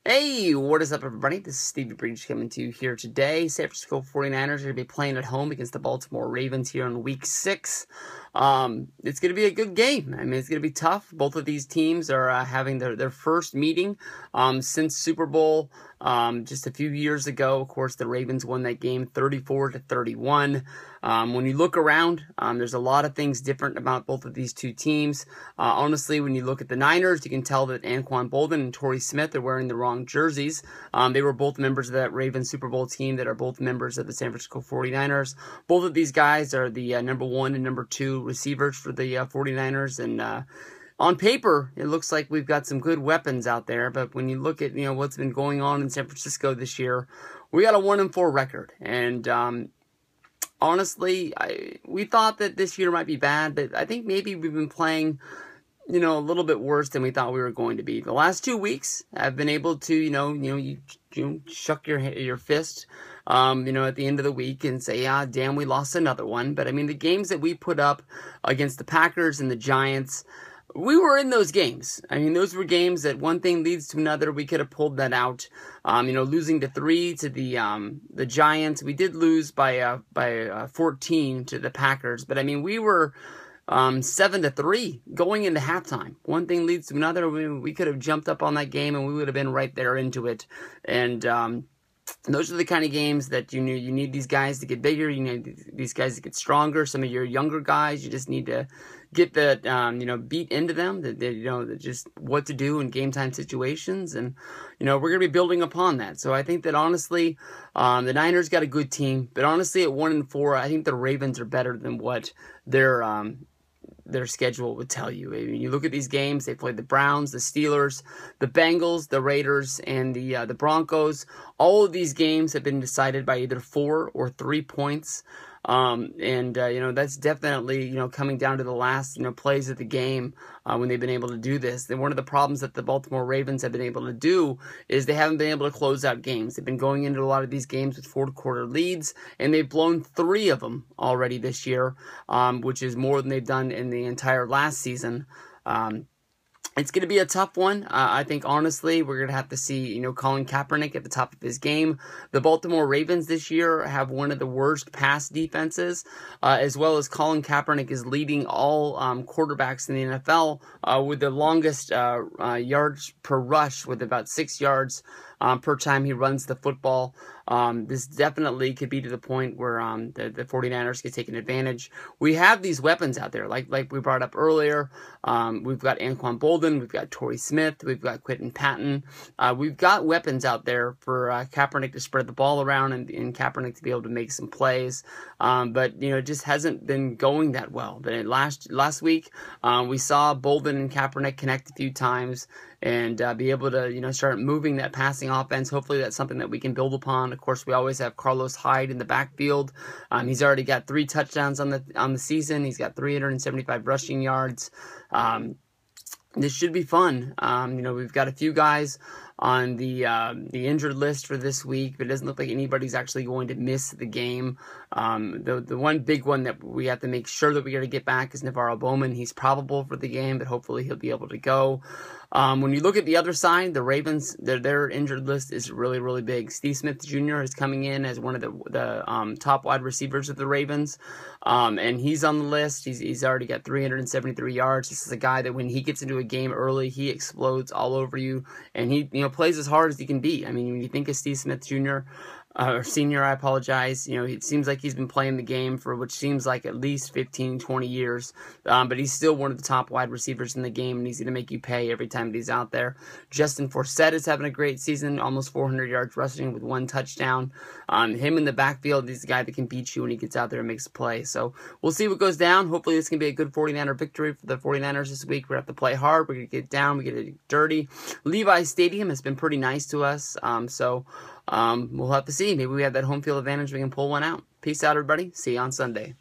Hey, what is up, everybody? This is Stevie Breach coming to you here today. San Francisco 49ers are going to be playing at home against the Baltimore Ravens here in Week 6. It's going to be a good game. I mean, it's going to be tough. Both of these teams are having their first meeting since Super Bowl just a few years ago. Of course, the Ravens won that game 34-31. When you look around, there's a lot of things different about both of these two teams. Honestly, when you look at the Niners, you can tell that Anquan Boldin and Torrey Smith are wearing the wrong jerseys. They were both members of that Ravens Super Bowl team that are both members of the San Francisco 49ers. Both of these guys are the number 1 and number 2 receivers for the 49ers, and on paper, it looks like we've got some good weapons out there, but when you look at what's been going on in San Francisco this year, we got a 1-4 record, and honestly, we thought that this year might be bad, but I think maybe we've been playing, a little bit worse than we thought we were going to be. The last 2 weeks, I've been able to, you shuck your fist, at the end of the week and say, damn, we lost another one. But I mean, the games that we put up against the Packers and the Giants, we were in those games. I mean, those were games that one thing leads to another. We could have pulled that out. Losing to 3 to the Giants. We did lose by 14 to the Packers, but I mean, we were 7-3 going into halftime. One thing leads to another. We could have jumped up on that game and we would have been right there into it. And those are the kind of games that you need these guys to get bigger. You need these guys to get stronger. Some of your younger guys, you just need to get the beat into them. That just what to do in game time situations, and we're gonna be building upon that. So I think that honestly, the Niners got a good team, but honestly, at 1-4, I think the Ravens are better than what their schedule would tell you. I mean, you look at these games, they played the Browns, the Steelers, the Bengals, the Raiders, and the Broncos. All of these games have been decided by either 4 or 3 points. That's definitely, coming down to the last, plays of the game when they've been able to do this. And one of the problems that the Baltimore Ravens have been able to do is they haven't been able to close out games. They've been going into a lot of these games with fourth-quarter leads, and they've blown 3 of them already this year, which is more than they've done in the entire last season. It's going to be a tough one. I think, honestly, we're going to have to see, Colin Kaepernick at the top of his game. The Baltimore Ravens this year have one of the worst pass defenses, as well as Colin Kaepernick is leading all quarterbacks in the NFL with the longest yards per rush, with about 6 yards per time he runs the football. This definitely could be to the point where the 49ers get taken advantage. We have these weapons out there, like we brought up earlier. We've got Anquan Boldin, we've got Torrey Smith, we've got Quentin Patton. We've got weapons out there for Kaepernick to spread the ball around and Kaepernick to be able to make some plays. But it just hasn't been going that well. Last week, we saw Boldin and Kaepernick connect a few times and be able to, start moving that passing offense. Hopefully that's something that we can build upon. Of course, we always have Carlos Hyde in the backfield. He's already got 3 touchdowns on the season. He's got 375 rushing yards. This should be fun. We've got a few guys on the injured list for this week, but it doesn't look like anybody's actually going to miss the game. The one big one that we have to make sure that we got to get back is Navarro Bowman. He's probable for the game, but hopefully he'll be able to go. When you look at the other side, the Ravens, their injured list is really, really big. Steve Smith Jr. is coming in as one of the top wide receivers of the Ravens, and he's on the list. He's already got 373 yards. This is a guy that when he gets into a game early, he explodes all over you, and he plays as hard as he can be. I mean, when you think of Steve Smith Jr., or senior, I apologize. It seems like he's been playing the game for which seems like at least 15, 20 years. But he's still one of the top wide receivers in the game, and he's going to make you pay every time that he's out there. Justin Forsett is having a great season, almost 400 yards rushing with 1 touchdown. Him in the backfield, he's the guy that can beat you when he gets out there and makes a play. So we'll see what goes down. Hopefully this can be a good 49er victory for the 49ers this week. We're going to have to play hard. We're going to get down. We're going to get dirty. Levi's Stadium has been pretty nice to us. We'll have to see. Maybe we have that home field advantage. We can pull one out. Peace out, everybody. See you on Sunday.